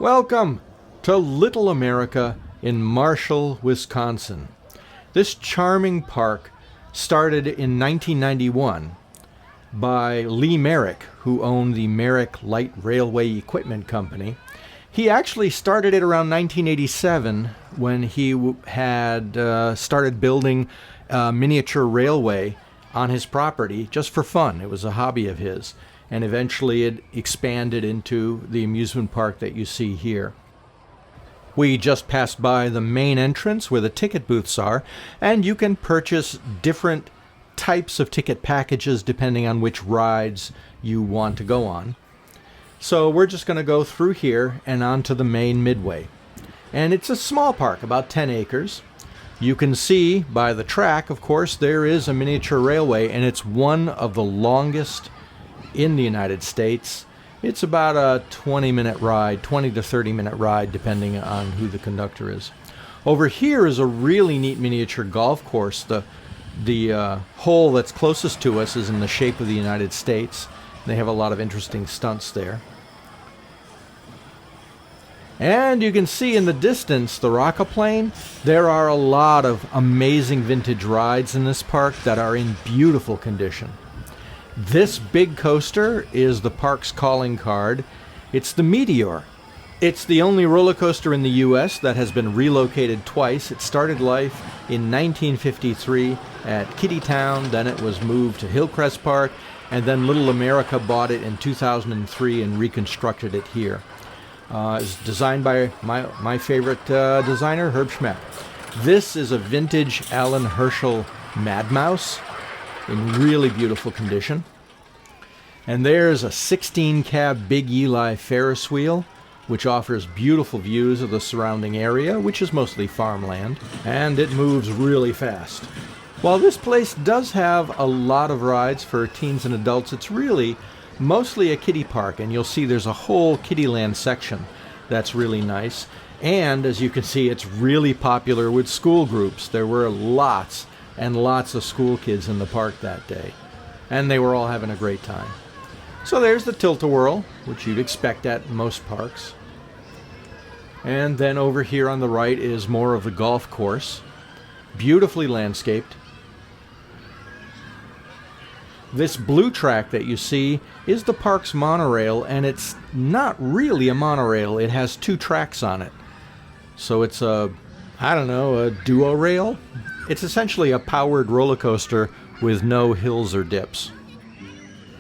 Welcome to Little Amerricka in Marshall, Wisconsin. This charming park started in 1991 by Lee Merrick, who owned the Merrick Light Railway Equipment Company. He actually started it around 1987 when he had started building a miniature railway on his property just for fun. It was a hobby of his. And eventually it expanded into the amusement park that you see here. We just passed by the main entrance where the ticket booths are, and you can purchase different types of ticket packages depending on which rides you want to go on. So we're just going to go through here and onto the main Midway. And it's a small park, about 10 acres. You can see by the track, of course, there is a miniature railway, and it's one of the longest in the United States. It's about a 20-minute ride, 20 to 30-minute ride, depending on who the conductor is. Over here is a really neat miniature golf course. The hole that's closest to us is in the shape of the United States. They have a lot of interesting stunts there. And you can see in the distance the Rock-a-Plane. There are a lot of amazing vintage rides in this park that are in beautiful condition. This big coaster is the park's calling card. It's the Meteor. It's the only roller coaster in the U.S. that has been relocated twice. It started life in 1953 at Kiddieland, then it was moved to Hillcrest Park, and then Little Amerricka bought it in 2003 and reconstructed it here. It's designed by my favorite designer, Herb Schmeck. This is a vintage Alan Herschel Mad Mouse in really beautiful condition. And there's a 16-cab Big Eli Ferris wheel, which offers beautiful views of the surrounding area, which is mostly farmland, and it moves really fast. While this place does have a lot of rides for teens and adults, it's really mostly a kiddie park, and you'll see there's a whole Kiddieland section that's really nice. And as you can see, it's really popular with school groups. There were lots and lots of school kids in the park that day, and they were all having a great time. So there's the Tilt-A-Whirl, which you'd expect at most parks. And then over here on the right is more of the golf course, beautifully landscaped. This blue track that you see is the park's monorail, and it's not really a monorail. It has two tracks on it. So it's a duo rail? It's essentially a powered roller coaster with no hills or dips.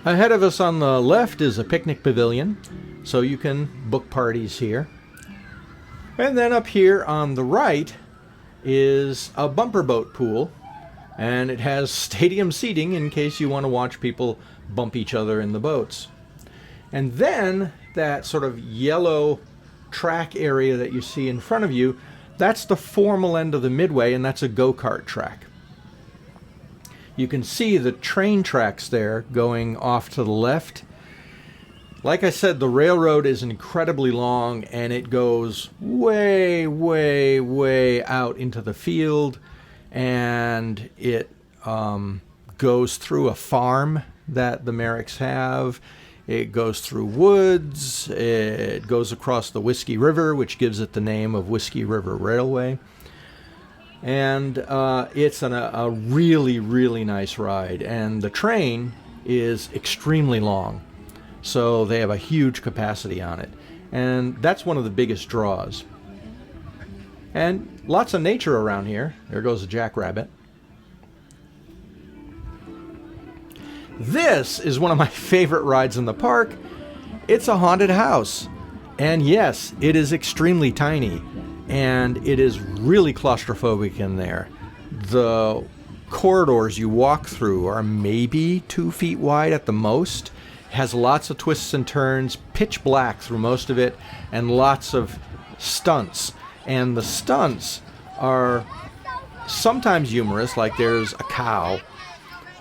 Ahead of us on the left is a picnic pavilion, so you can book parties here. And then up here on the right is a bumper boat pool, and it has stadium seating in case you want to watch people bump each other in the boats. And then that sort of yellow track area that you see in front of you, that's the formal end of the Midway, and that's a go-kart track. You can see the train tracks there going off to the left. Like I said, the railroad is incredibly long, and it goes way, way, way out into the field, and it goes through a farm that the Merricks have. It goes through woods. It goes across the Whiskey River, which gives it the name of Whiskey River Railway. And it's a really, really nice ride. And the train is extremely long, so they have a huge capacity on it. And that's one of the biggest draws. And lots of nature around here. There goes a jackrabbit. This is one of my favorite rides in the park. It's a haunted house. And yes, it is extremely tiny. And it is really claustrophobic in there. The corridors you walk through are maybe 2 feet wide at the most. It has lots of twists and turns, pitch black through most of it, and lots of stunts. And the stunts are sometimes humorous, like there's a cow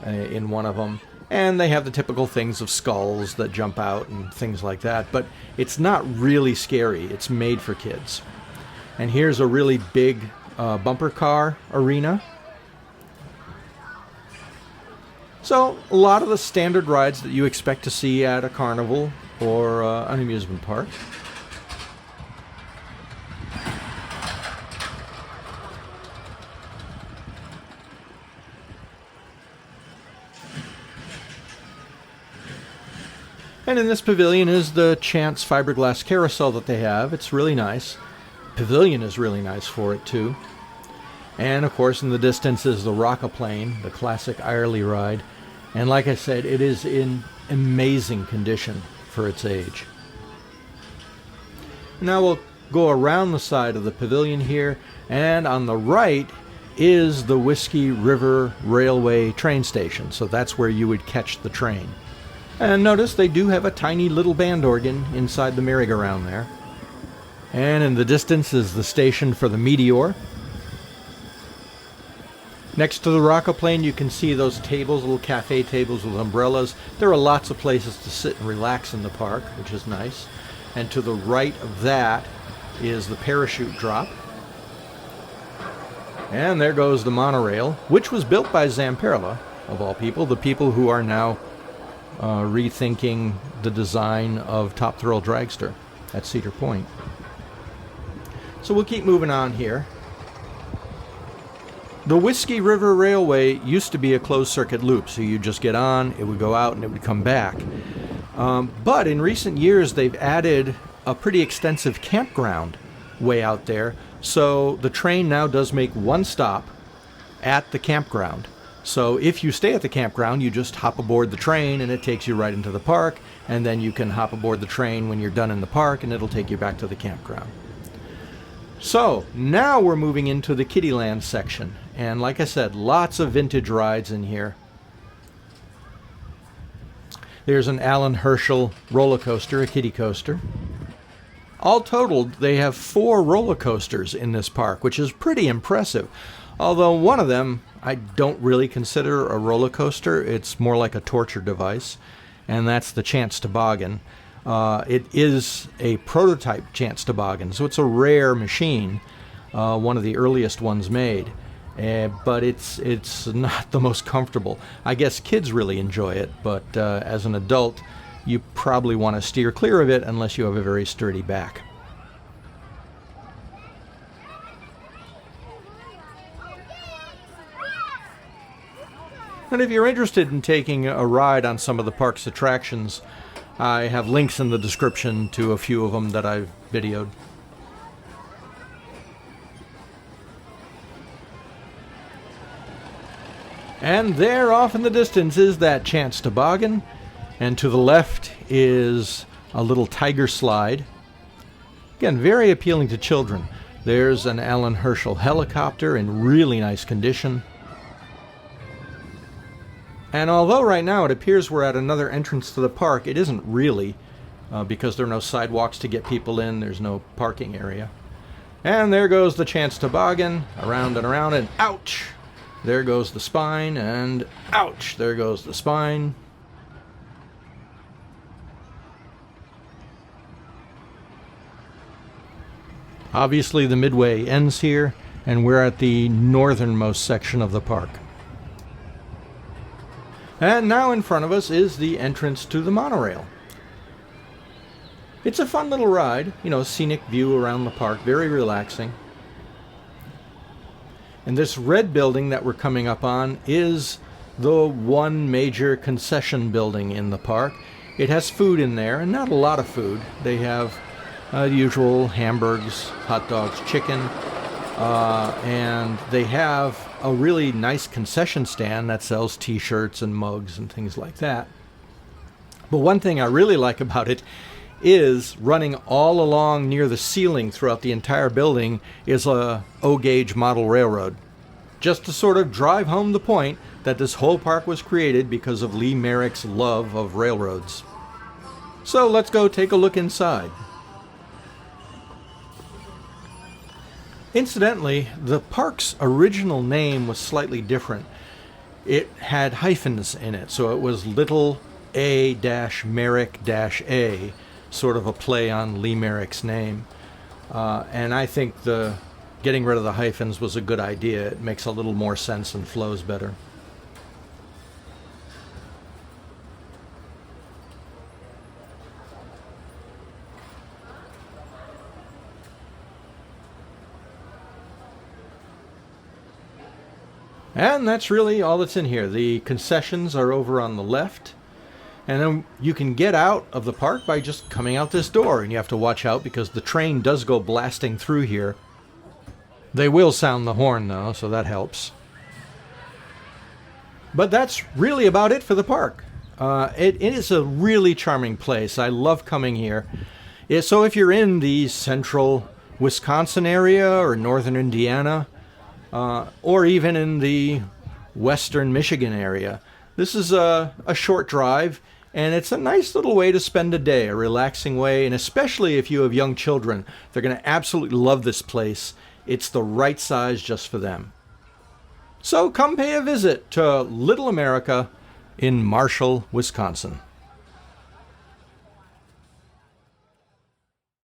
in one of them. And they have the typical things of skulls that jump out and things like that. But it's not really scary. It's made for kids. And here's a really big bumper car arena. So a lot of the standard rides that you expect to see at a carnival or an amusement park. And in this pavilion is the Chance fiberglass carousel that they have. It's really nice. Pavilion is really nice for it too. And of course in the distance is the Rock-a-Plane, the classic Irely ride. And like I said, it is in amazing condition for its age. Now we'll go around the side of the pavilion here, and on the right is the Whiskey River Railway train station. So that's where you would catch the train. And notice they do have a tiny little band organ inside the merry-go-round there. And in the distance is the station for the Meteor. Next to the Rock-a-Plane you can see those tables, little cafe tables with umbrellas. There are lots of places to sit and relax in the park, which is nice. And to the right of that is the parachute drop. And there goes the monorail, which was built by Amerricka, of all people, the people who are now rethinking the design of Top Thrill Dragster at Cedar Point. So we'll keep moving on here. The Whiskey River Railway used to be a closed-circuit loop, so you just get on, it would go out, and it would come back. But in recent years, they've added a pretty extensive campground way out there, so the train now does make one stop at the campground. So if you stay at the campground, you just hop aboard the train, and it takes you right into the park, and then you can hop aboard the train when you're done in the park, and it'll take you back to the campground. So now we're moving into the Kiddieland section. And like I said, lots of vintage rides in here. There's an Alan Herschel roller coaster, a kiddie coaster. All totaled, they have 4 roller coasters in this park, which is pretty impressive. Although one of them I don't really consider a roller coaster. It's more like a torture device, and that's the Chance Toboggan. It is a prototype Chance Toboggan, so it's a rare machine, one of the earliest ones made. But it's not the most comfortable. I guess kids really enjoy it, but as an adult, you probably want to steer clear of it unless you have a very sturdy back. And if you're interested in taking a ride on some of the park's attractions, I have links in the description to a few of them that I've videoed. And there off in the distance is that Chance Toboggan, and to the left is a little tiger slide. Again, very appealing to children. There's an Alan Herschel helicopter in really nice condition. And although right now it appears we're at another entrance to the park, it isn't really, because there are no sidewalks to get people in, there's no parking area. And there goes the Chance Toboggan, around and around, and ouch! There goes the spine, and ouch! There goes the spine. Obviously the Midway ends here, and we're at the northernmost section of the park. And now in front of us is the entrance to the monorail. It's a fun little ride, you know, scenic view around the park, very relaxing. And this red building that we're coming up on is the one major concession building in the park. It has food in there, and not a lot of food. They have usual hamburgers, hot dogs, chicken, and they have a really nice concession stand that sells t-shirts and mugs and things like that. But one thing I really like about it is running all along near the ceiling throughout the entire building is a O-gauge model railroad. Just to sort of drive home the point that this whole park was created because of Lee Merrick's love of railroads. So let's go take a look inside. Incidentally, the park's original name was slightly different. It had hyphens in it, so it was Little A-Merrick-A, sort of a play on Lee Merrick's name. And I think getting rid of the hyphens was a good idea. It makes a little more sense and flows better. And that's really all that's in here. The concessions are over on the left, And then you can get out of the park by just coming out this door. And you have to watch out because the train does go blasting through here. They will sound the horn, though, so that helps. But that's really about it for the park. It is a really charming place. I love coming here. So if you're in the central Wisconsin area or northern Indiana, or even in the western Michigan area, this is a short drive, and it's a nice little way to spend a day, a relaxing way, and especially if you have young children, they're going to absolutely love this place. It's the right size just for them. So come pay a visit to Little Amerricka in Marshall, Wisconsin.